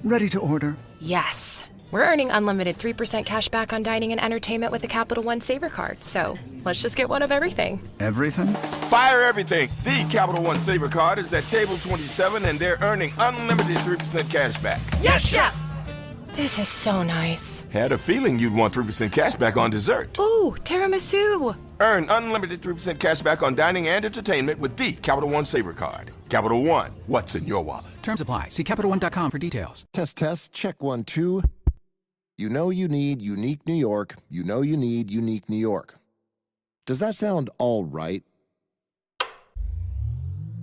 Ready to order. Yes. We're earning unlimited 3% cash back on dining and entertainment with the Capital One Saver Card, so let's just get one of everything. Everything? Fire everything! The Capital One Saver Card is at table 27 and they're earning unlimited 3% cash back. Yes, Chef! This is so nice. Had a feeling you'd want 3% cash back on dessert. Ooh, tiramisu! Earn unlimited 3% cash back on dining and entertainment with the Capital One Saver Card. Capital One, what's in your wallet? Terms apply. See CapitalOne.com for details. Test, check 1, 2. You know you need unique New York. You know you need unique New York. Does that sound all right?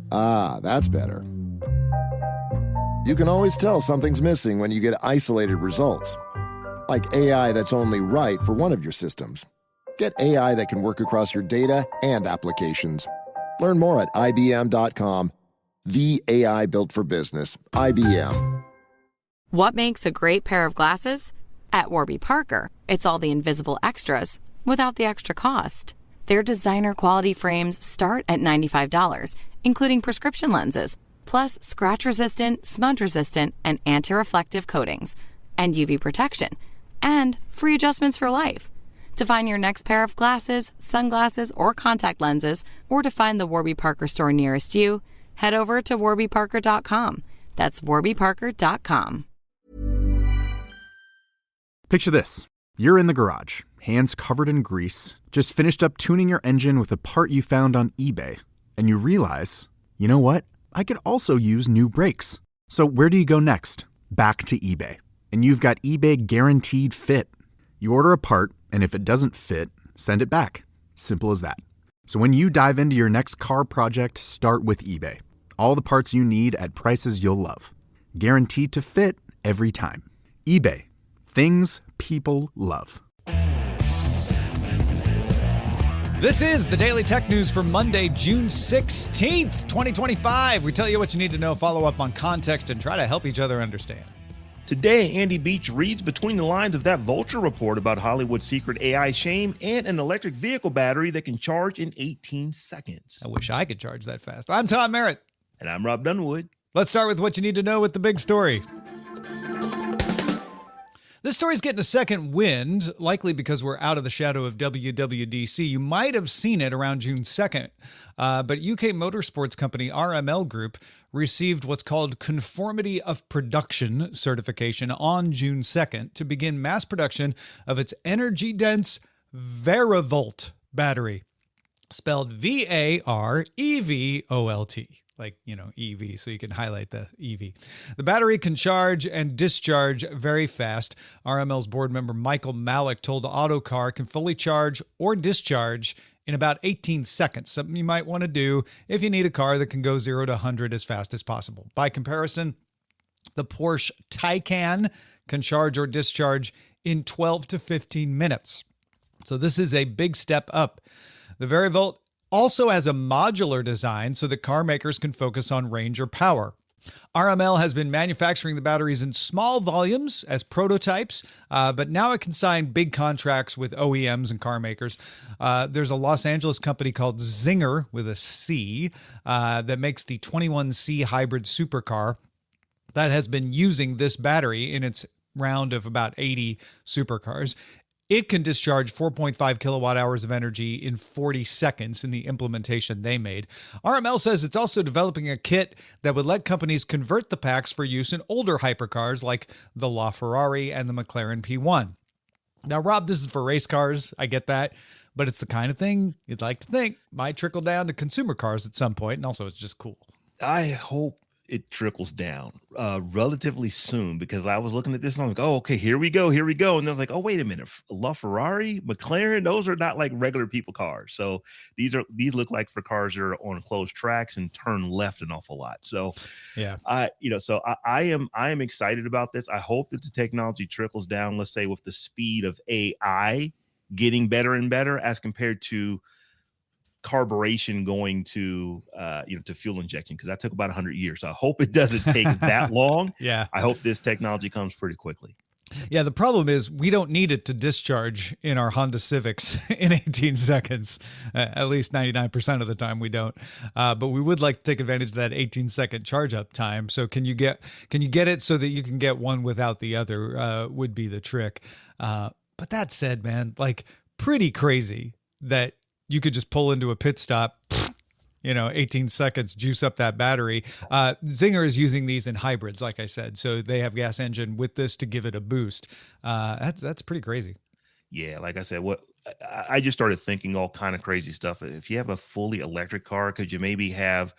Ah, that's better. You can always tell something's missing when you get isolated results. Like AI that's only right for one of your systems. Get AI that can work across your data and applications. Learn more at IBM.com. The AI built for business. IBM. What makes a great pair of glasses? At Warby Parker, it's all the invisible extras without the extra cost. Their designer quality frames start at $95, including prescription lenses, plus scratch-resistant, smudge-resistant, and anti-reflective coatings, and UV protection, and free adjustments for life. To find your next pair of glasses, sunglasses, or contact lenses, or to find the Warby Parker store nearest you, head over to warbyparker.com. That's warbyparker.com. Picture this. You're in the garage, hands covered in grease, just finished up tuning your engine with a part you found on eBay, and you realize, you know what? I could also use new brakes. So where do you go next? Back to eBay. And you've got eBay Guaranteed Fit. You order a part, and if it doesn't fit, send it back. Simple as that. So when you dive into your next car project, start with eBay. All the parts you need at prices you'll love. Guaranteed to fit every time. eBay. Things people love. This is the Daily Tech News for Monday, June 16th, 2025. We tell you what you need to know, follow up on context, and try to help each other understand. Today, Andy Beach reads between the lines of that Vulture report about Hollywood's secret AI shame and an electric vehicle battery that can charge in 18 seconds. I wish I could charge that fast. I'm Tom Merritt. And I'm Robb Dunewood. Let's start with what you need to know with the big story. This story's getting a second wind, likely because we're out of the shadow of WWDC. You might have seen it around June 2nd, but UK motorsports company RML Group received what's called Conformity of Production certification on June 2nd to begin mass production of its energy-dense Varivolt battery, spelled V-A-R-E-V-O-L-T. Like, EV, so you can highlight the EV. The battery can charge and discharge very fast. RML's board member Michael Malik told Autocar it can fully charge or discharge in about 18 seconds, something you might want to do if you need a car that can go 0 to 100 as fast as possible. By comparison, the Porsche Taycan can charge or discharge in 12 to 15 minutes. So this is a big step up. The Varivolt also has a modular design so that car makers can focus on range or power. RML has been manufacturing the batteries in small volumes as prototypes, but now it can sign big contracts with OEMs and car makers. There's a Los Angeles company called Zinger with a C that makes the 21C hybrid supercar that has been using this battery in its round of about 80 supercars. It can discharge 4.5 kilowatt hours of energy in 40 seconds in the implementation they made. RML says it's also developing a kit that would let companies convert the packs for use in older hypercars like the LaFerrari and the McLaren P1. Now, Rob, this is for race cars. I get that. But it's the kind of thing you'd like to think might trickle down to consumer cars at some point. And also, it's just cool. I hope it trickles down relatively soon, because I was looking at this and I'm like, oh, okay, here we go. And then I was like, oh, wait a minute, LaFerrari, McLaren, those are not like regular people cars. So these look like for cars that are on closed tracks and turn left an awful lot. So yeah, I am excited about this. I hope that the technology trickles down, let's say with the speed of AI getting better and better as compared to carburation going to to fuel injection, because that took about 100 years. So I hope it doesn't take that long. Yeah, I hope this technology comes pretty quickly. Yeah, the problem is we don't need it to discharge in our Honda Civics in 18 seconds. At least 99% of the time we don't. But we would like to take advantage of that 18-second charge up time. So can you get it so that you can get one without the other would be the trick. But that said, man, like pretty crazy that you could just pull into a pit stop, 18 seconds, juice up that battery. Zinger is using these in hybrids, like I said. So they have gas engine with this to give it a boost. That's pretty crazy. Yeah, like I said, I just started thinking all kind of crazy stuff. If you have a fully electric car, could you maybe have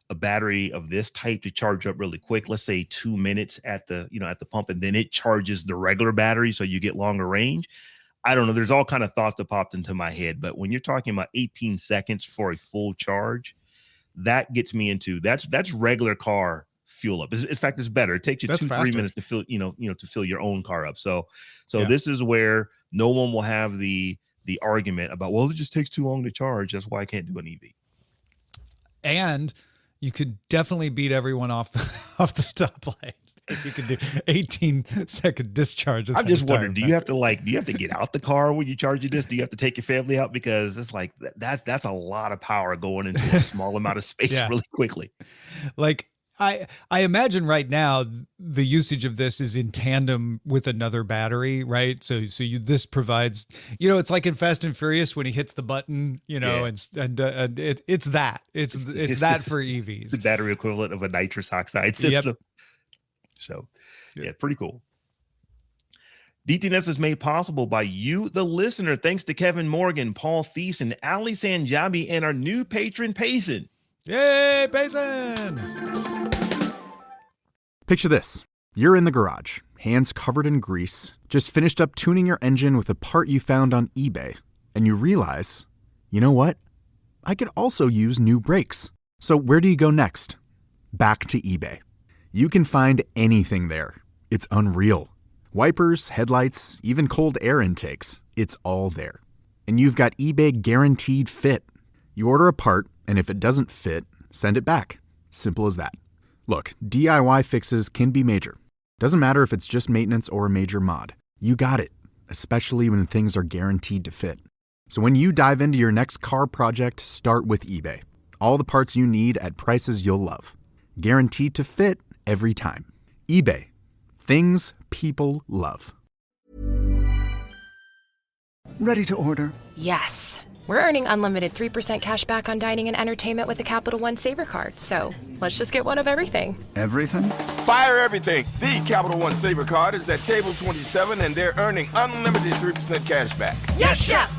a battery of this type to charge up really quick? Let's say 2 minutes at the pump, and then it charges the regular battery so you get longer range. I don't know. There's all kind of thoughts that popped into my head, but when you're talking about 18 seconds for a full charge, that gets me into that's regular car fuel up. In fact, it's better. It takes you 2-3 minutes to fill, to fill your own car up. So This is where no one will have the argument about, well, it just takes too long to charge. That's why I can't do an EV. And you could definitely beat everyone off the stoplight. You can do 18-second discharge. I'm just wondering, do you have to get out the car when you charge this? Do you have to take your family out? Because it's like that's a lot of power going into a small amount of space really quickly. Like I imagine right now the usage of this is in tandem with another battery, right? So this provides, it's like in Fast and Furious when he hits the button, it's that for EVs. It's the battery equivalent of a nitrous oxide system. Yep. So, pretty cool. DTNS is made possible by you, the listener. Thanks to Kevin Morgan, Paul Thiessen, Ali Sanjabi, and our new patron, Payson. Yay, Payson! Picture this. You're in the garage, hands covered in grease, just finished up tuning your engine with a part you found on eBay, and you realize, you know what? I could also use new brakes. So where do you go next? Back to eBay. You can find anything there. It's unreal. Wipers, headlights, even cold air intakes. It's all there. And you've got eBay Guaranteed Fit. You order a part, and if it doesn't fit, send it back. Simple as that. Look, DIY fixes can be major. Doesn't matter if it's just maintenance or a major mod. You got it, especially when things are guaranteed to fit. So when you dive into your next car project, start with eBay. All the parts you need at prices you'll love. Guaranteed to fit every time. eBay. Things people love. Ready to order? Yes. We're earning unlimited 3% cash back on dining and entertainment with a Capital One Saver Card. So let's just get one of everything. Everything? Fire everything. The Capital One Saver Card is at table 27, and they're earning unlimited 3% cash back. Yes, Chef!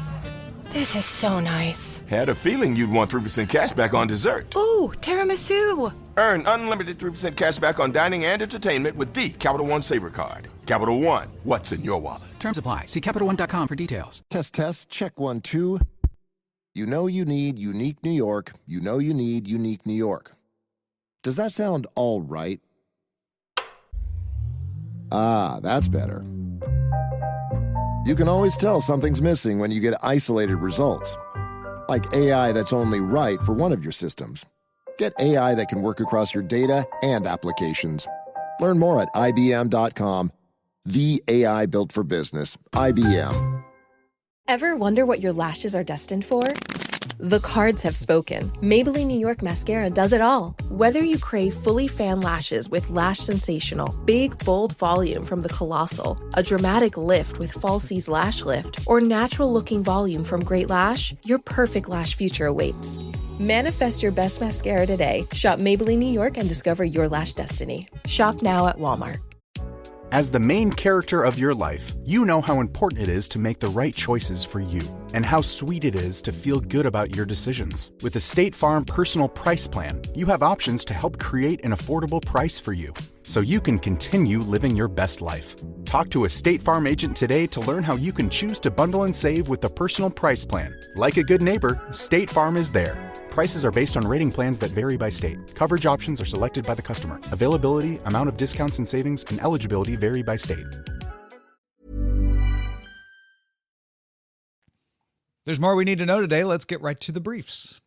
This is so nice. Had a feeling you'd want 3% cash back on dessert. Ooh, tiramisu. Earn unlimited 3% cash back on dining and entertainment with the Capital One Saver Card. Capital One, what's in your wallet? Terms apply. See CapitalOne.com for details. Test, check 1, 2. You know you need unique New York. You know you need unique New York. Does that sound all right? Ah, that's better. You can always tell something's missing when you get isolated results. Like AI that's only right for one of your systems. Get AI that can work across your data and applications. Learn more at IBM.com. The AI built for business. IBM. Ever wonder what your lashes are destined for? The cards have spoken. Maybelline New York Mascara does it all. Whether you crave fully fan lashes with Lash Sensational, big, bold volume from the Colossal, a dramatic lift with Falsies Lash Lift, or natural-looking volume from Great Lash, your perfect lash future awaits. Manifest your best mascara today. Shop Maybelline New York and discover your lash destiny. Shop now at Walmart. As the main character of your life, you know how important it is to make the right choices for you, and how sweet it is to feel good about your decisions. With the State Farm Personal Price Plan, you have options to help create an affordable price for you, so you can continue living your best life. Talk to a State Farm agent today to learn how you can choose to bundle and save with the Personal Price Plan. Like a good neighbor, State Farm is there. Prices are based on rating plans that vary by state. Coverage options are selected by the customer. Availability, amount of discounts and savings, and eligibility vary by state. There's more we need to know today. Let's get right to the briefs.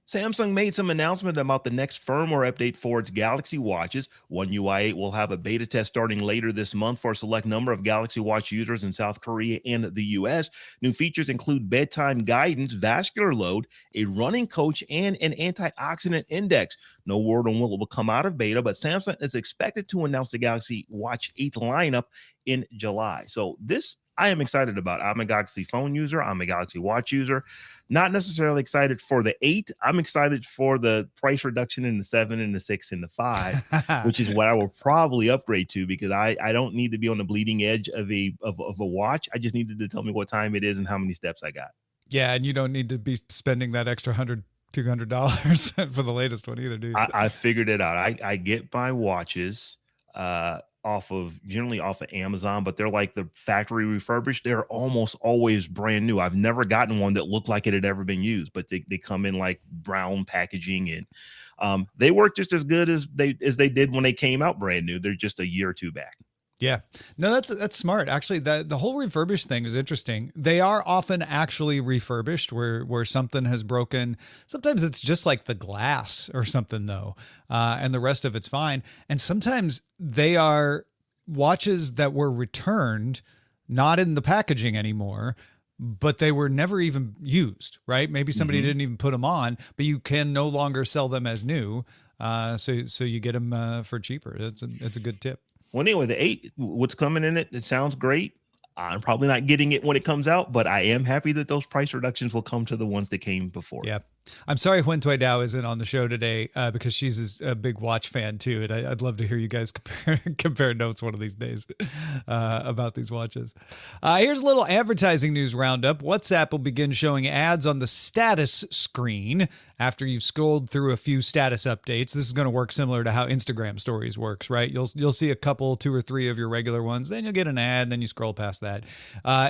Samsung made some announcement about the next firmware update for its Galaxy Watches. One UI 8 will have a beta test starting later this month for a select number of Galaxy Watch users in South Korea and the US. New features include bedtime guidance, vascular load, a running coach, and an antioxidant index. No word on what will come out of beta, but Samsung is expected to announce the Galaxy Watch 8 lineup in July. So this I am excited about. I'm a Galaxy phone user. I'm a Galaxy Watch user. Not necessarily excited for the 8. I'm excited for the price reduction in the 7 and the 6 and the 5, which is what I will probably upgrade to, because I don't need to be on the bleeding edge of a watch. I just needed to tell me what time it is and how many steps I got. Yeah, and you don't need to be spending that extra $200 for the latest one either, do you? I figured it out. I get my watches generally off of Amazon, but they're like the factory refurbished. They're almost always brand new. I've never gotten one that looked like it had ever been used, but they come in like brown packaging, and they work just as good as they did when they came out brand new. They're just a year or two back. Yeah, no, that's smart. Actually, the whole refurbished thing is interesting. They are often actually refurbished where something has broken. Sometimes it's just like the glass or something though, and the rest of it's fine. And sometimes they are watches that were returned, not in the packaging anymore, but they were never even used, right? Maybe somebody didn't even put them on, but you can no longer sell them as new. So you get them for cheaper. It's a good tip. Well, anyway, the 8, what's coming in it sounds great. I'm probably not getting it when it comes out, but I am happy that those price reductions will come to the ones that came before. Yeah. I'm sorry Huyen Toy Dao isn't on the show today because she's a big watch fan too. And I'd love to hear you guys compare notes one of these days about these watches. Here's a little advertising news roundup. WhatsApp will begin showing ads on the status screen after you've scrolled through a few status updates. This is going to work similar to how Instagram stories works, right? You'll see a couple, 2 or 3 of your regular ones, then you'll get an ad, then you scroll past that.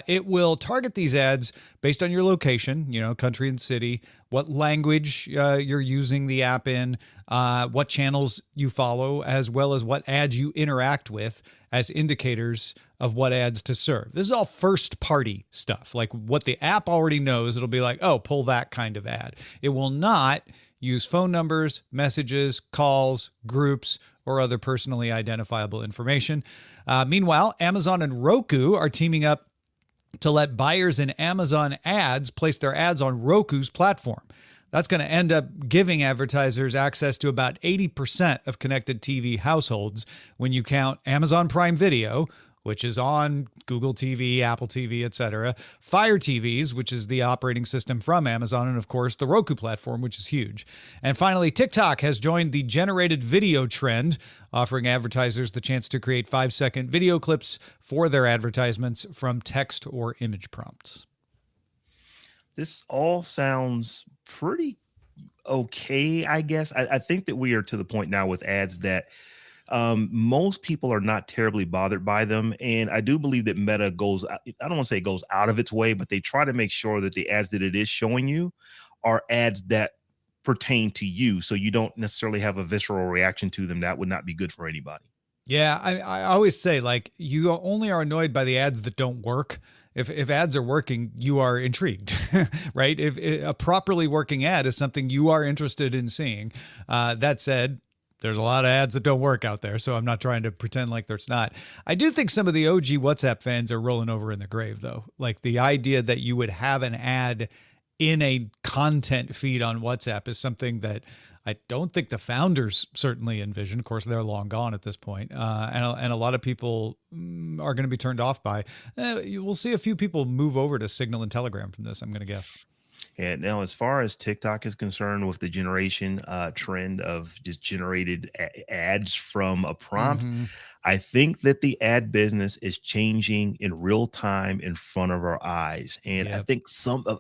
It will target these ads based on your location, country and city, what language you're using the app in, what channels you follow, as well as what ads you interact with as indicators of what ads to serve. This is all first party stuff, like what the app already knows. It'll be like, oh, pull that kind of ad. It will not use phone numbers, messages, calls, groups, or other personally identifiable information. Meanwhile, Amazon and Roku are teaming up to let buyers in Amazon ads place their ads on Roku's platform. That's going to end up giving advertisers access to about 80% of connected TV households when you count Amazon Prime Video, which is on Google TV, Apple TV, etc., Fire TVs, which is the operating system from Amazon, and of course the Roku platform, which is huge. And finally, TikTok has joined the generated video trend, offering advertisers the chance to create 5-second video clips for their advertisements from text or image prompts. This all sounds pretty okay, I guess. I think that we are to the point now with ads that most people are not terribly bothered by them. And I do believe that Meta goes, I don't want to say goes out of its way, but they try to make sure that the ads that it is showing you are ads that pertain to you. So you don't necessarily have a visceral reaction to them. That would not be good for anybody. Yeah, I always say, like, you only are annoyed by the ads that don't work. If ads are working, you are intrigued, right? If a properly working ad is something you are interested in seeing. That said, there's a lot of ads that don't work out there, so I'm not trying to pretend like there's not. I do think some of the OG WhatsApp fans are rolling over in the grave, though. Like, the idea that you would have an ad in a content feed on WhatsApp is something that I don't think the founders certainly envisioned. Of course, they're long gone at this point. And a lot of people are going to be turned off by. We'll see a few people move over to Signal and Telegram from this, I'm going to guess. And now, as far as TikTok is concerned, with the generation trend of just generated ads from a prompt, I think that the ad business is changing in real time in front of our eyes. And I think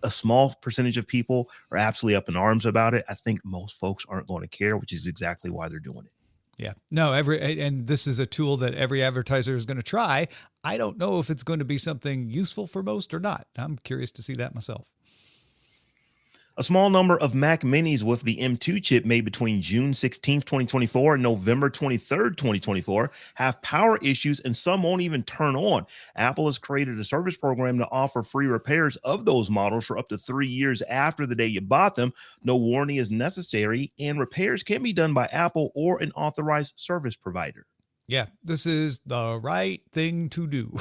a small percentage of people are absolutely up in arms about it. I think most folks aren't going to care, which is exactly why they're doing it. Yeah, no, and this is a tool that every advertiser is going to try. I don't know if it's going to be something useful for most or not. I'm curious to see that myself. A small number of Mac Minis with the M2 chip made between June 16th, 2024 and November 23rd, 2024 have power issues, and some won't even turn on. Apple has created a service program to offer free repairs of those models for up to 3 years after the day you bought them. No warranty is necessary, and repairs can be done by Apple or an authorized service provider. Yeah, this is the right thing to do.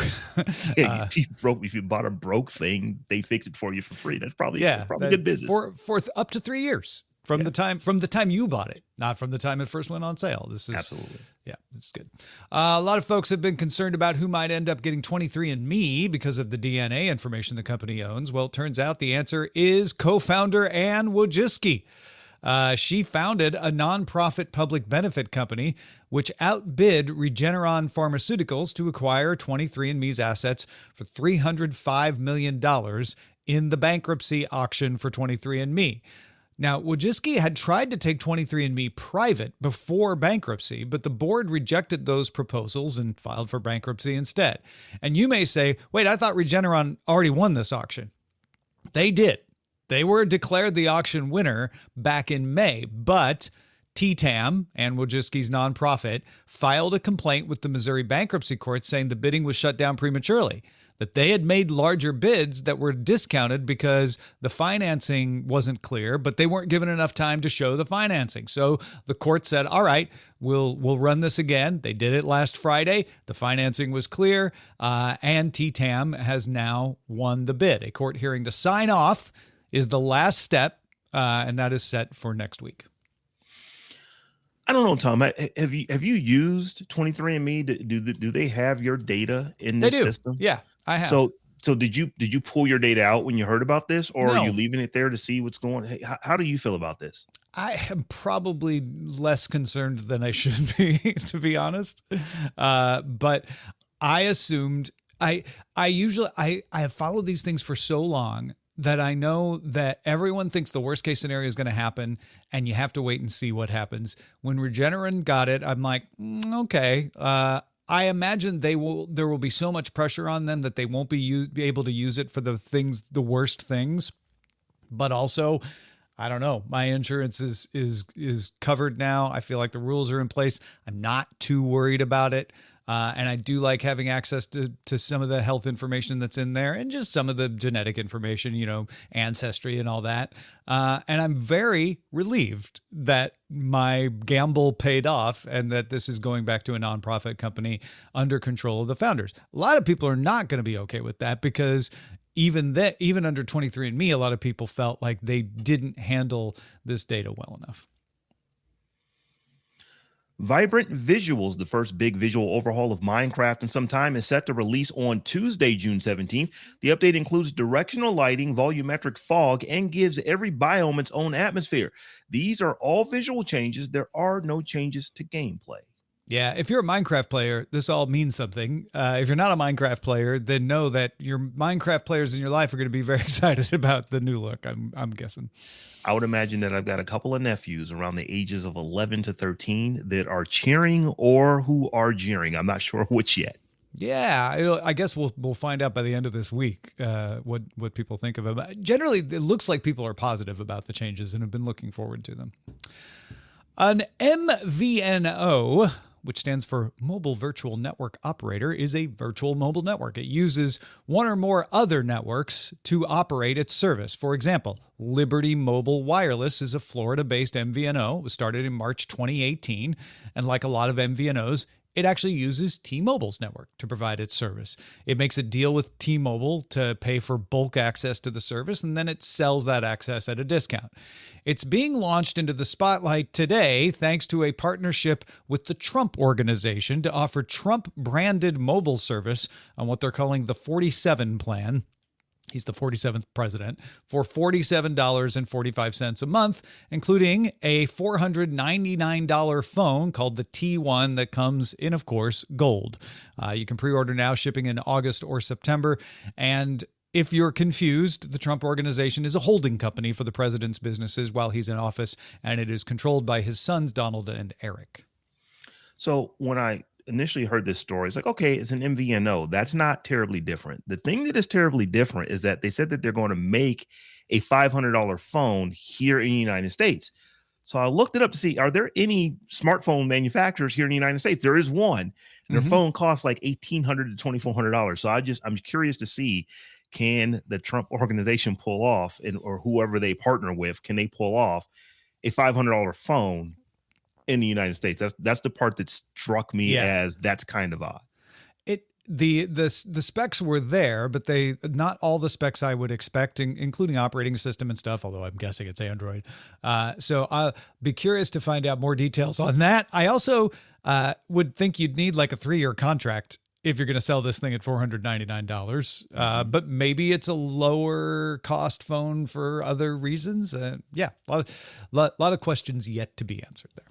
If you bought a broke thing, they fix it for you for free. That's probably good business for up to 3 years from the time you bought it, not from the time it first went on sale. This is absolutely this is good. A lot of folks have been concerned about who might end up getting 23andMe because of the DNA information the company owns. Well, it turns out the answer is co-founder Ann Wojcicki. She founded a nonprofit public benefit company which outbid Regeneron Pharmaceuticals to acquire 23andMe's assets for $305 million in the bankruptcy auction for 23andMe. Now, Wojcicki had tried to take 23andMe private before bankruptcy, but the board rejected those proposals and filed for bankruptcy instead. And you may say, wait, I thought Regeneron already won this auction. They did. They were declared the auction winner back in May, but TTAM, Ann Wojcicki's nonprofit, filed a complaint with the Missouri Bankruptcy Court saying the bidding was shut down prematurely, that they had made larger bids that were discounted because the financing wasn't clear, but they weren't given enough time to show the financing. So the court said, all right, we'll run this again. They did it last Friday. The financing was clear, and TTAM has now won the bid. A court hearing to sign off is the last step, and that is set for next week. I don't know, Tom. Have you used 23andMe? Do they have your data in this system? Yeah, I have. So did you pull your data out when you heard about this, or No. are you leaving it there to see what's going on? Hey, how do you feel about this? I am probably less concerned than I should be, to be honest. But I assumed I have followed these things for so long that I know that everyone thinks the worst case scenario is going to happen, and you have to wait and see what happens. When Regeneron got it, I'm like, okay. I imagine there will be so much pressure on them that they won't be able to use it for the worst things. But also, I don't know. My insurance is covered now. I feel like the rules are in place. I'm not too worried about it. And I do like having access to some of the health information that's in there and just some of the genetic information, ancestry and all that. And I'm very relieved that my gamble paid off and that this is going back to a nonprofit company under control of the founders. A lot of people are not going to be okay with that because even under 23andMe, a lot of people felt like they didn't handle this data well enough. Vibrant Visuals, the first big visual overhaul of Minecraft in some time, is set to release on Tuesday, June 17th. The update includes directional lighting, volumetric fog, and gives every biome its own atmosphere. These are all visual changes. There are no changes to gameplay. Yeah, if you're a Minecraft player, this all means something. If you're not a Minecraft player, then know that your Minecraft players in your life are going to be very excited about the new look, I'm guessing. I would imagine that I've got a couple of nephews around the ages of 11 to 13 that are cheering or who are jeering. I'm not sure which yet. Yeah, I guess we'll find out by the end of this week what people think of it. Generally, it looks like people are positive about the changes and have been looking forward to them. An MVNO, which stands for Mobile Virtual Network Operator, is a virtual mobile network. It uses one or more other networks to operate its service. For example, Liberty Mobile Wireless is a Florida-based MVNO. It was started in March 2018, and like a lot of MVNOs, it actually uses T-Mobile's network to provide its service. It makes a deal with T-Mobile to pay for bulk access to the service, and then it sells that access at a discount. It's being launched into the spotlight today thanks to a partnership with the Trump Organization to offer Trump-branded mobile service on what they're calling the 47 plan. He's the 47th president, for $47.45 a month, including a $499 phone called the T1 that comes in, of course, gold. You can pre-order now, shipping in August or September. And if you're confused, the Trump Organization is a holding company for the president's businesses while he's in office, and it is controlled by his sons, Donald and Eric. So when I initially heard this story, it's like, okay, it's an MVNO. That's not terribly different. The thing that is terribly different is that they said that they're going to make a $500 phone here in the United States. So I looked it up to see, are there any smartphone manufacturers here in the United States? There is one, and their phone costs like $1,800 to $2,400. So I'm curious to see, can the Trump organization pull off, or whoever they partner with, can they pull off a $500 phone in the United States? That's the part that struck me as that's kind of odd. The specs were there, but not all the specs I would expect, including operating system and stuff, although I'm guessing it's Android. So I'll be curious to find out more details on that. I also would think you'd need like a 3-year contract if you're going to sell this thing at $499. But maybe it's a lower cost phone for other reasons. A lot of questions yet to be answered there.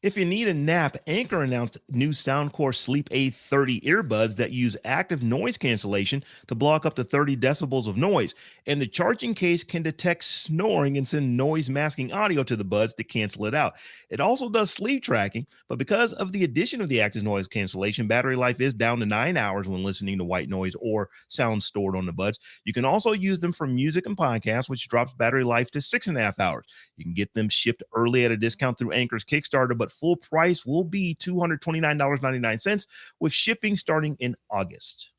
If you need a nap, Anchor announced new Soundcore Sleep Aid 30 earbuds that use active noise cancellation to block up to 30 decibels of noise. And the charging case can detect snoring and send noise masking audio to the buds to cancel it out. It also does sleep tracking, but because of the addition of the active noise cancellation, battery life is down to 9 hours when listening to white noise or sound stored on the buds. You can also use them for music and podcasts, which drops battery life to 6.5 hours. You can get them shipped early at a discount through Anchor's Kickstarter, but full price will be $229.99 with shipping starting in August.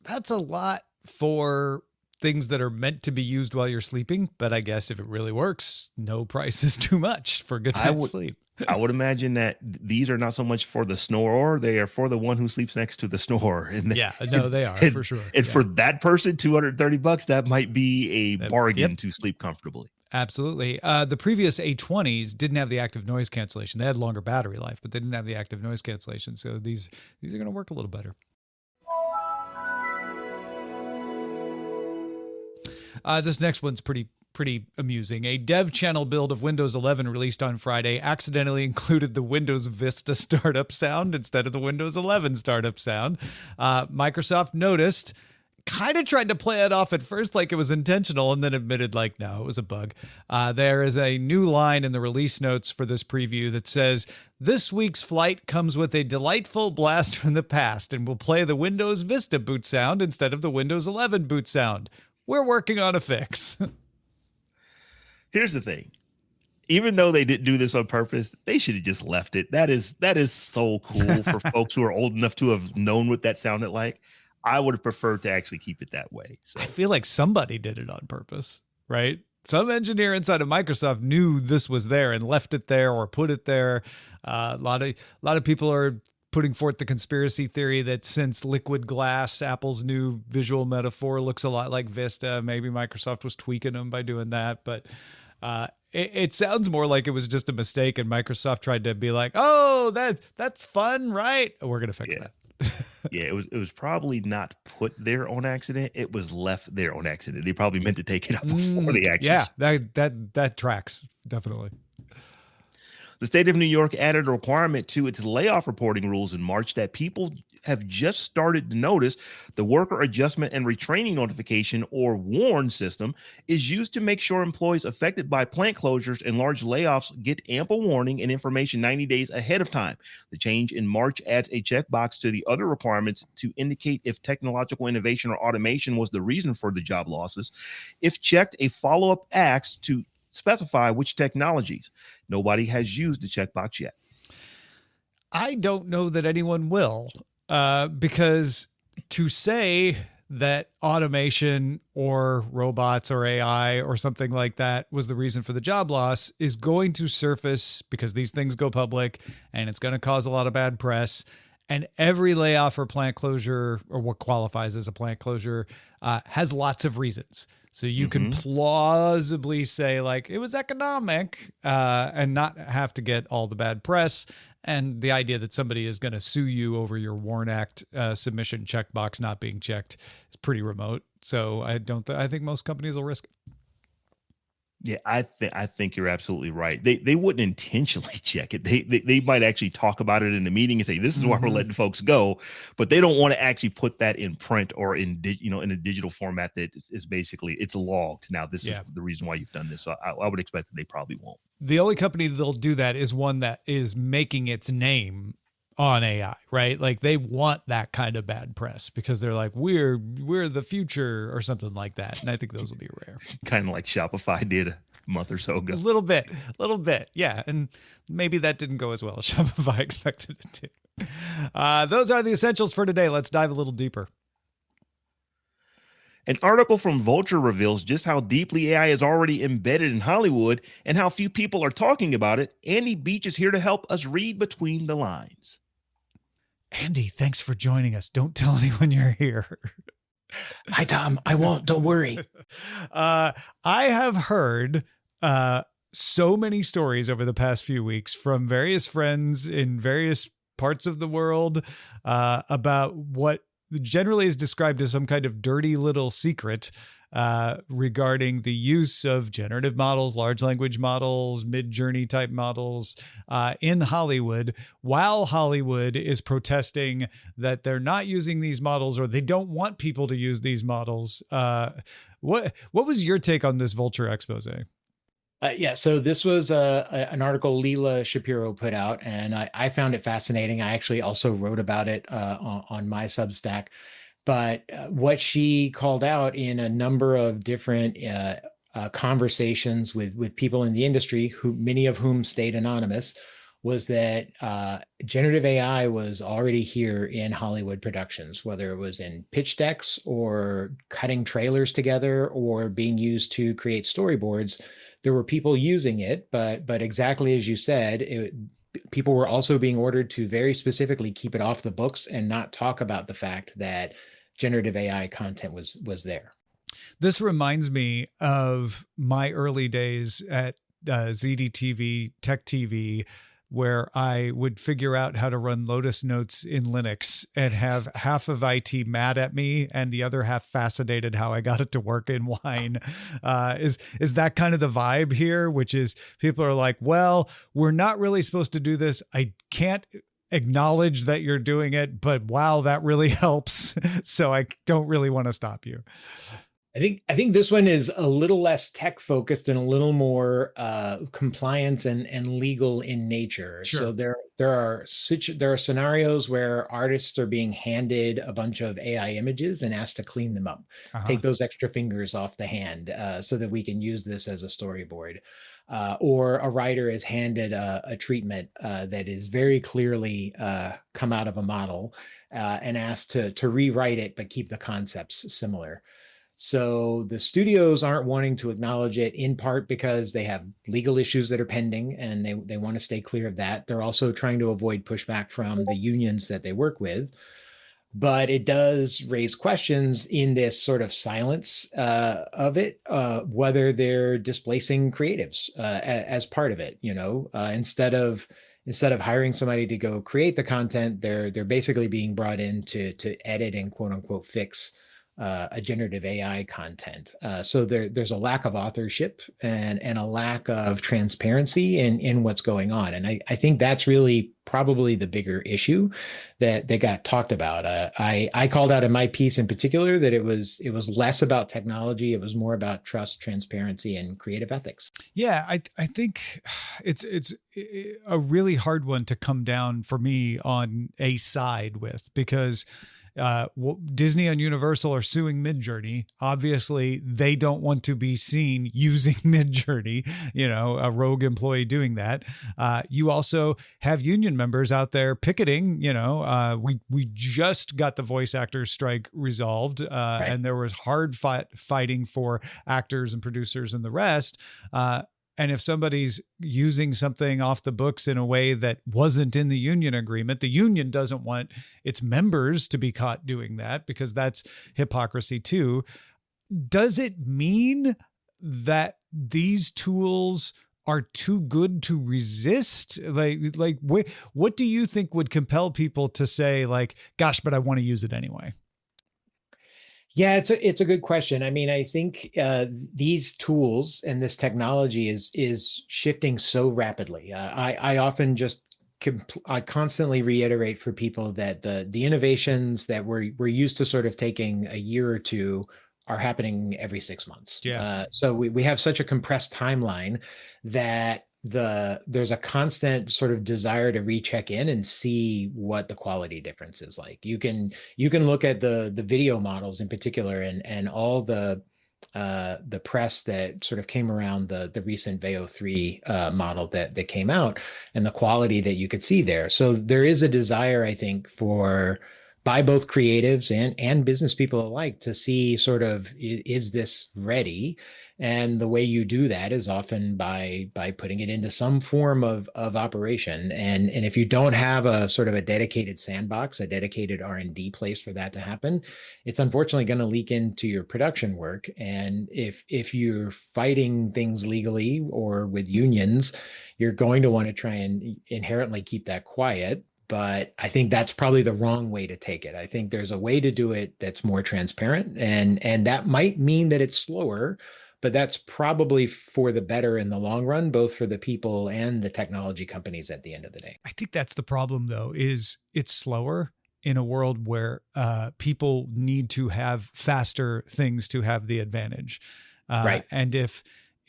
That's a lot for things that are meant to be used while you're sleeping, but I guess if it really works, no price is too much for good night's sleep. I would imagine that these are not so much for the snorer, they are for the one who sleeps next to the snorer. And they are for sure. And for that person, $230, that might be a bargain to sleep comfortably. Absolutely. The previous A20s didn't have the active noise cancellation. They had longer battery life, but they didn't have the active noise cancellation. So these are going to work a little better. This next one's pretty amusing. A dev channel build of Windows 11 released on Friday accidentally included the Windows Vista startup sound instead of the Windows 11 startup sound. Microsoft noticed, kind of tried to play it off at first like it was intentional, and then admitted like, no, it was a bug. There is a new line in the release notes for this preview that says, this week's flight comes with a delightful blast from the past and will play the Windows Vista boot sound instead of the Windows 11 boot sound. We're working on a fix. Here's the thing. Even though they didn't do this on purpose, they should have just left it. That is so cool for folks who are old enough to have known what that sounded like. I would have preferred to actually keep it that way. So I feel like somebody did it on purpose, right? Some engineer inside of Microsoft knew this was there and left it there or put it there. A lot of people are putting forth the conspiracy theory that since liquid glass, Apple's new visual metaphor, looks a lot like Vista, maybe Microsoft was tweaking them by doing that. But it sounds more like it was just a mistake, and Microsoft tried to be like, "Oh, that's fun, right? We're gonna fix that." Yeah, it was probably not put there on accident. It was left there on accident. They probably meant to take it out before the action. Yeah, that tracks definitely. The state of New York added a requirement to its layoff reporting rules in March that people have just started to notice. The worker adjustment and retraining notification, or WARN system, is used to make sure employees affected by plant closures and large layoffs get ample warning and information 90 days ahead of time. The change in March adds a checkbox to the other requirements to indicate if technological innovation or automation was the reason for the job losses. If checked, a follow-up asks to specify which technologies. Nobody has used the checkbox yet. I don't know that anyone will, because to say that automation or robots or AI or something like that was the reason for the job loss is going to surface because these things go public and it's going to cause a lot of bad press. And every layoff or plant closure, or what qualifies as a plant closure, has lots of reasons. So you can plausibly say like it was economic and not have to get all the bad press. And the idea that somebody is going to sue you over your WARN Act submission checkbox not being checked is pretty remote. So I think most companies will risk it. Yeah, I think you're absolutely right. They wouldn't intentionally check it. They might actually talk about it in the meeting and say, this is why we're letting folks go, but they don't want to actually put that in print or in a digital format that is basically it's logged. Now, this is the reason why you've done this. So I would expect that they probably won't. The only company that'll do that is one that is making its name on AI, right? Like they want that kind of bad press because they're like, we're the future or something like that. And I think those will be rare. Kind of like Shopify did a month or so ago. A little bit. Yeah. And maybe that didn't go as well as Shopify expected it to. Those are the essentials for today. Let's dive a little deeper. An article from Vulture reveals just how deeply AI is already embedded in Hollywood and how few people are talking about it. Andy Beach is here to help us read between the lines. Andy, thanks for joining us. Don't tell anyone you're here. Hi, Tom. I won't. Don't worry. I have heard so many stories over the past few weeks from various friends in various parts of the world about what generally is described as some kind of dirty little secret regarding the use of generative models, large language models, mid-journey type models in Hollywood, while Hollywood is protesting that they're not using these models or they don't want people to use these models. What was your take on this Vulture expose? Yeah, so this was an article Leela Shapiro put out, and I found it fascinating. I actually also wrote about it on my Substack. But what she called out in a number of different conversations with people in the industry, who many of whom stayed anonymous, was that generative AI was already here in Hollywood productions, whether it was in pitch decks or cutting trailers together or being used to create storyboards. There were people using it, but exactly as you said, people were also being ordered to very specifically keep it off the books and not talk about the fact that generative AI content was there. This reminds me of my early days at ZDTV, Tech TV, where I would figure out how to run Lotus Notes in Linux and have half of IT mad at me and the other half fascinated how I got it to work in Wine. Is that kind of the vibe here, which is people are like, well, we're not really supposed to do this. I can't acknowledge that you're doing it, but wow, that really helps. So I don't really want to stop you. I think this one is a little less tech focused and a little more compliance and legal in nature. Sure. So there are scenarios where artists are being handed a bunch of AI images and asked to clean them up, take those extra fingers off the hand so that we can use this as a storyboard. Or a writer is handed a treatment that is very clearly come out of a model and asked to rewrite it, but keep the concepts similar. So the studios aren't wanting to acknowledge it, in part because they have legal issues that are pending and they want to stay clear of that. They're also trying to avoid pushback from the unions that they work with. But it does raise questions in this sort of silence of it, whether they're displacing creatives as part of it. Instead of hiring somebody to go create the content, they're basically being brought in to edit and quote unquote fix a generative AI content. So there's a lack of authorship and a lack of transparency in what's going on. And I think that's really probably the bigger issue that got talked about. I called out in my piece in particular that it was less about technology. It was more about trust, transparency, and creative ethics. Yeah, I think it's a really hard one to come down for me on a side with, because Disney and Universal are suing Midjourney. Obviously, they don't want to be seen using Midjourney, a rogue employee doing that. You also have union members out there picketing. We just got the voice actors strike resolved, right. And there was hard fighting for actors and producers and the rest. And if somebody's using something off the books in a way that wasn't in the union agreement, the union doesn't want its members to be caught doing that, because that's hypocrisy too. Does it mean that these tools are too good to resist? What do you think would compel people to say, like, gosh, but I want to use it anyway? Yeah, it's a good question. I mean, I think these tools and this technology is shifting so rapidly. I often just I constantly reiterate for people that the innovations that we're used to sort of taking a year or two are happening every 6 months. Yeah. So we have such a compressed timeline that there's a constant sort of desire to recheck in and see what the quality difference is like. You can look at the video models in particular, and all the press that sort of came around the recent Veo 3 model that came out, and the quality that you could see there. So there is a desire, I think, by both creatives and business people alike to see sort of, is this ready? And the way you do that is often by putting it into some form of operation. And if you don't have a sort of a dedicated sandbox, a dedicated R&D place for that to happen, it's unfortunately going to leak into your production work. And if you're fighting things legally or with unions, you're going to want to try and inherently keep that quiet. But I think that's probably the wrong way to take it. I think there's a way to do it that's more transparent, and that might mean that it's slower, but that's probably for the better in the long run, both for the people and the technology companies at the end of the day. I think that's the problem, though, is it's slower in a world where people need to have faster things to have the advantage. Right. And if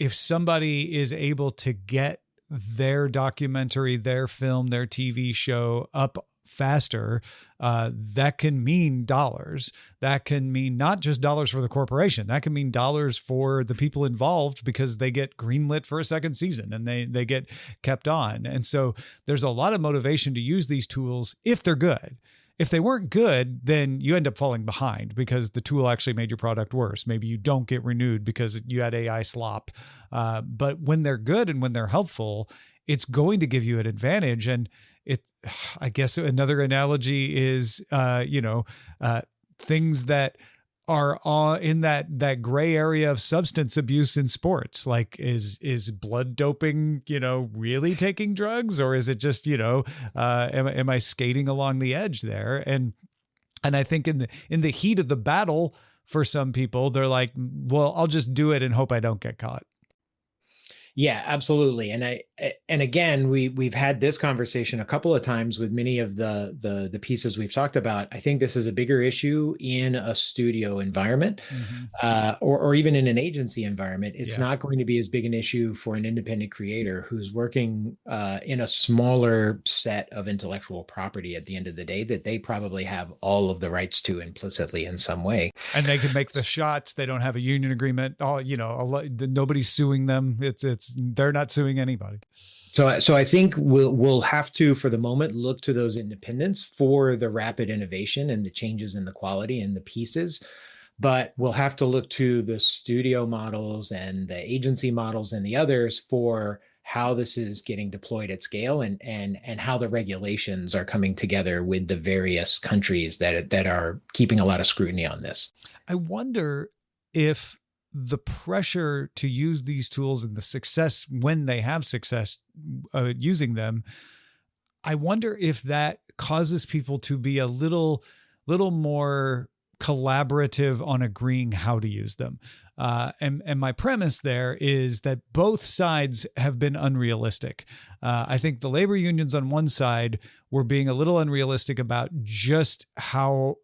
somebody is able to get their documentary, their film, their TV show up faster, that can mean dollars. That can mean not just dollars for the corporation. That can mean dollars for the people involved, because they get greenlit for a second season and they get kept on. And so there's a lot of motivation to use these tools if they're good. If they weren't good, then you end up falling behind because the tool actually made your product worse. Maybe you don't get renewed because you had AI slop. But when they're good and when they're helpful, it's going to give you an advantage. And I guess another analogy is, things that are in that gray area of substance abuse in sports. Like, is blood doping, really taking drugs, or is it just, am I skating along the edge there? And I think in the heat of the battle, for some people, they're like, well, I'll just do it and hope I don't get caught. Yeah, absolutely. And again, we've had this conversation a couple of times with many of the pieces we've talked about. I think this is a bigger issue in a studio environment, or even in an agency environment. It's not going to be as big an issue for an independent creator who's working in a smaller set of intellectual property at the end of the day that they probably have all of the rights to implicitly in some way. And they can make the shots. They don't have a union agreement. Nobody's suing them. They're not suing anybody. So I think we'll have to, for the moment, look to those independents for the rapid innovation and the changes in the quality and the pieces. But we'll have to look to the studio models and the agency models and the others for how this is getting deployed at scale, and how the regulations are coming together with the various countries that are keeping a lot of scrutiny on this. I wonder if the pressure to use these tools and the success when they have success using them, I wonder if that causes people to be a little more collaborative on agreeing how to use them. And my premise there is that both sides have been unrealistic. I think the labor unions on one side were being a little unrealistic about just how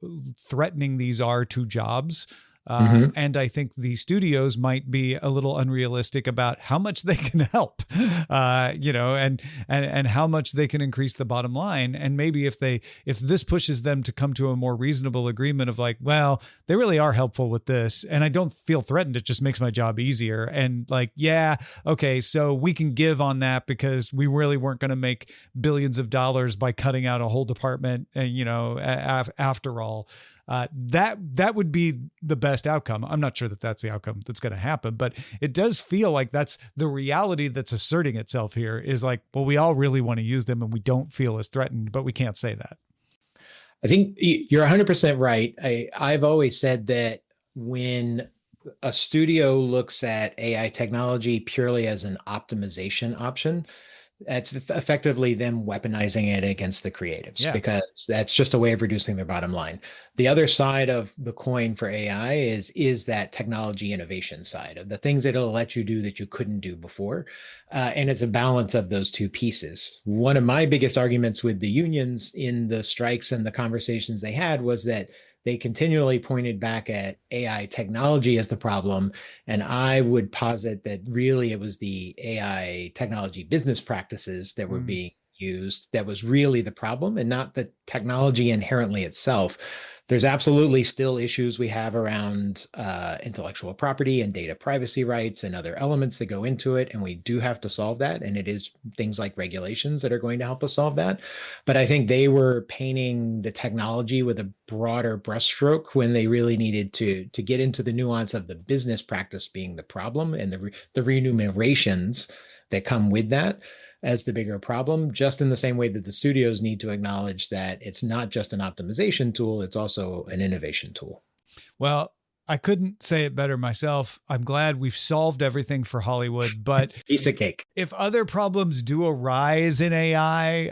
threatening these are to jobs. And I think the studios might be a little unrealistic about how much they can help, and how much they can increase the bottom line. And maybe if this pushes them to come to a more reasonable agreement of like, well, they really are helpful with this, and I don't feel threatened. It just makes my job easier. And like, yeah, okay, so we can give on that because we really weren't going to make billions of dollars by cutting out a whole department. And, after all. That would be the best outcome. I'm not sure that that's the outcome that's going to happen, but it does feel like that's the reality that's asserting itself here is like, well, we all really want to use them and we don't feel as threatened, but we can't say that. I think you're 100% right. I've always said that when a studio looks at AI technology purely as an optimization option, that's effectively them weaponizing it against the creatives, because that's just a way of reducing their bottom line. The other side of the coin for AI is that technology innovation side of the things that it'll let you do that you couldn't do before. And it's a balance of those two pieces. One of my biggest arguments with the unions in the strikes and the conversations they had was that they continually pointed back at AI technology as the problem. And I would posit that really it was the AI technology business practices that were being used that was really the problem, and not the technology inherently itself. There's absolutely still issues we have around intellectual property and data privacy rights and other elements that go into it, and we do have to solve that. And it is things like regulations that are going to help us solve that. But I think they were painting the technology with a broader brushstroke when they really needed to get into the nuance of the business practice being the problem, and the remunerations that come with that as the bigger problem, just in the same way that the studios need to acknowledge that it's not just an optimization tool, it's also an innovation tool. Well, I couldn't say it better myself. I'm glad we've solved everything for Hollywood, but piece of cake. If other problems do arise in AI,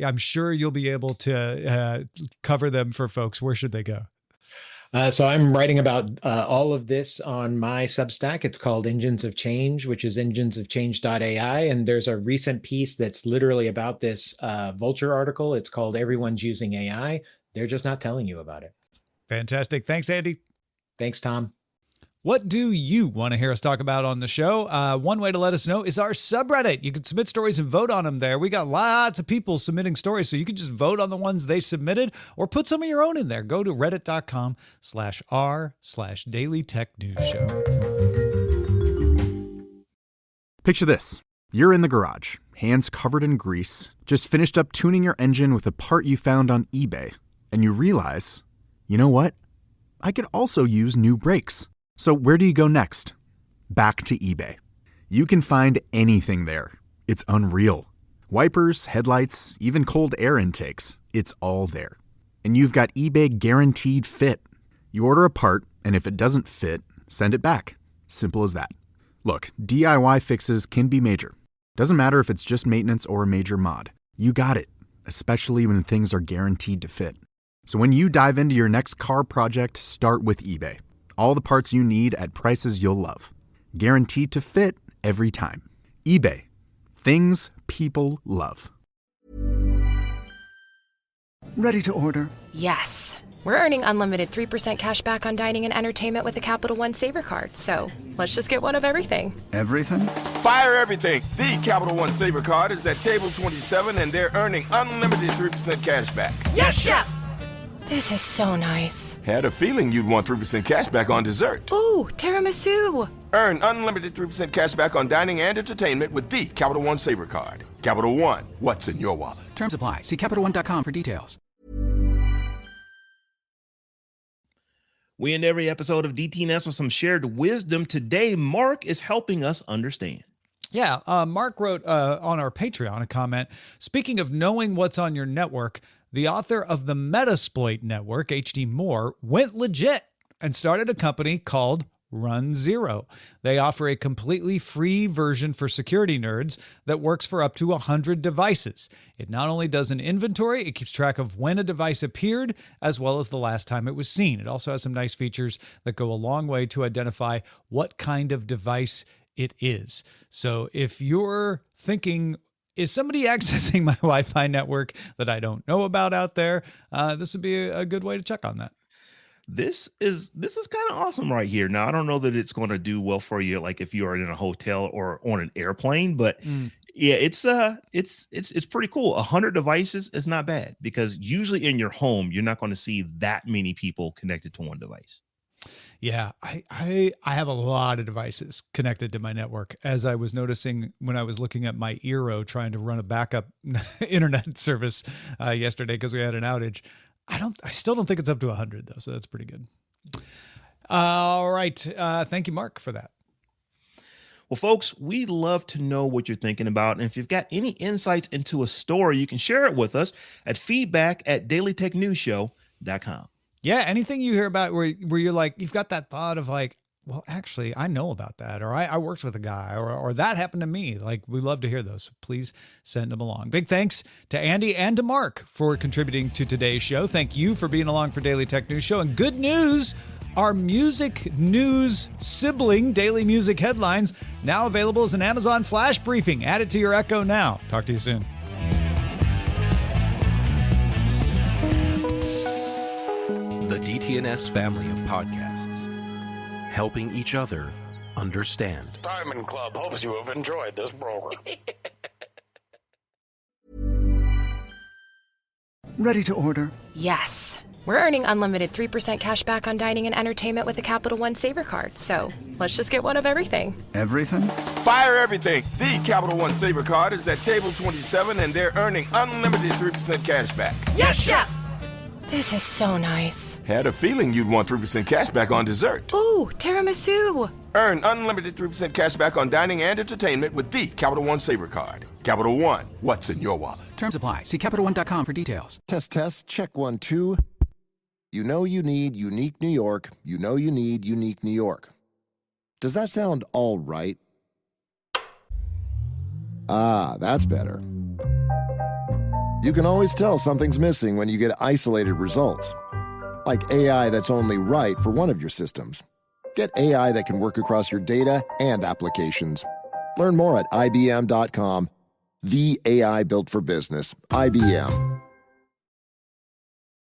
I'm sure you'll be able to cover them for folks. Where should they go? So I'm writing about all of this on my Substack. It's called Engines of Change, which is enginesofchange.ai. And there's a recent piece that's literally about this Vulture article. It's called Everyone's Using AI. They're just not telling you about it. Fantastic. Thanks, Andy. Thanks, Tom. What do you want to hear us talk about on the show? One way to let us know is our subreddit. You can submit stories and vote on them there. We got lots of people submitting stories, so you can just vote on the ones they submitted or put some of your own in there. Go to reddit.com/r/Daily Tech News Show. Picture this. You're in the garage, hands covered in grease, just finished up tuning your engine with a part you found on eBay, and you realize, you know what? I could also use new brakes. So where do you go next? Back to eBay. You can find anything there. It's unreal. Wipers, headlights, even cold air intakes. It's all there. And you've got eBay Guaranteed Fit. You order a part, and if it doesn't fit, send it back. Simple as that. Look, DIY fixes can be major. Doesn't matter if it's just maintenance or a major mod. You got it, especially when things are guaranteed to fit. So when you dive into your next car project, start with eBay. All the parts you need at prices you'll love. Guaranteed to fit every time. eBay. Things people love. Ready to order? Yes. We're earning unlimited 3% cash back on dining and entertainment with a Capital One Saver Card. So let's just get one of everything. Everything? Fire everything. The Capital One Saver Card is at table 27, and they're earning unlimited 3% cash back. Yes, Chef! This is so nice. Had a feeling you'd want 3% cash back on dessert. Ooh, tiramisu. Earn unlimited 3% cash back on dining and entertainment with the Capital One Saver Card. Capital One, what's in your wallet? Terms apply. See CapitalOne.com for details. We end every episode of DTNS with some shared wisdom. Today, Mark is helping us understand. Yeah, Mark wrote on our Patreon a comment. Speaking of knowing what's on your network, the author of the Metasploit Network, H.D. Moore, went legit and started a company called Run Zero. They offer a completely free version for security nerds that works for up to 100 devices. It not only does an inventory, it keeps track of when a device appeared, as well as the last time it was seen. It also has some nice features that go a long way to identify what kind of device it is. So if you're thinking, is somebody accessing my Wi-Fi network that I don't know about out there? This would be a good way to check on that. This is kind of awesome right here. Now, I don't know that it's going to do well for you, like if you are in a hotel or on an airplane, but yeah, it's pretty cool. 100 devices is not bad, because usually in your home, you're not going to see that many people connected to one device. Yeah, I have a lot of devices connected to my network, as I was noticing when I was looking at my Eero trying to run a backup internet service yesterday because we had an outage. I still don't think it's up to 100 though, so that's pretty good. All right, thank you, Mark, for that. Well, folks, we'd love to know what you're thinking about. And if you've got any insights into a story, you can share it with us at feedback@dailytechnewsshow.com. Yeah, anything you hear about where you're like, you've got that thought of like, well, actually, I know about that, or I worked with a guy, or that happened to me. Like, we love to hear those. Please send them along. Big thanks to Andy and to Mark for contributing to today's show. Thank you for being along for Daily Tech News Show. And good news, our music news sibling, Daily Music Headlines, now available as an Amazon Flash briefing. Add it to your Echo now. Talk to you soon. The DTNS family of podcasts, helping each other understand. Diamond Club hopes you have enjoyed this program. Ready to order. Yes. We're earning unlimited 3% cash back on dining and entertainment with the Capital One Saver Card, so let's just get one of everything. Everything? Fire everything. The Capital One Saver Card is at table 27, and they're earning unlimited 3% cash back. Yes, Chef! This is so nice. Had a feeling you'd want 3% cash back on dessert. Ooh, tiramisu. Earn unlimited 3% cash back on dining and entertainment with the Capital One Saver Card. Capital One, what's in your wallet? Terms apply. See CapitalOne.com for details. Test, check 1, 2. You know you need unique New York. You know you need unique New York. Does that sound all right? Ah, that's better. You can always tell something's missing when you get isolated results. Like AI that's only right for one of your systems. Get AI that can work across your data and applications. Learn more at IBM.com. The AI built for business. IBM.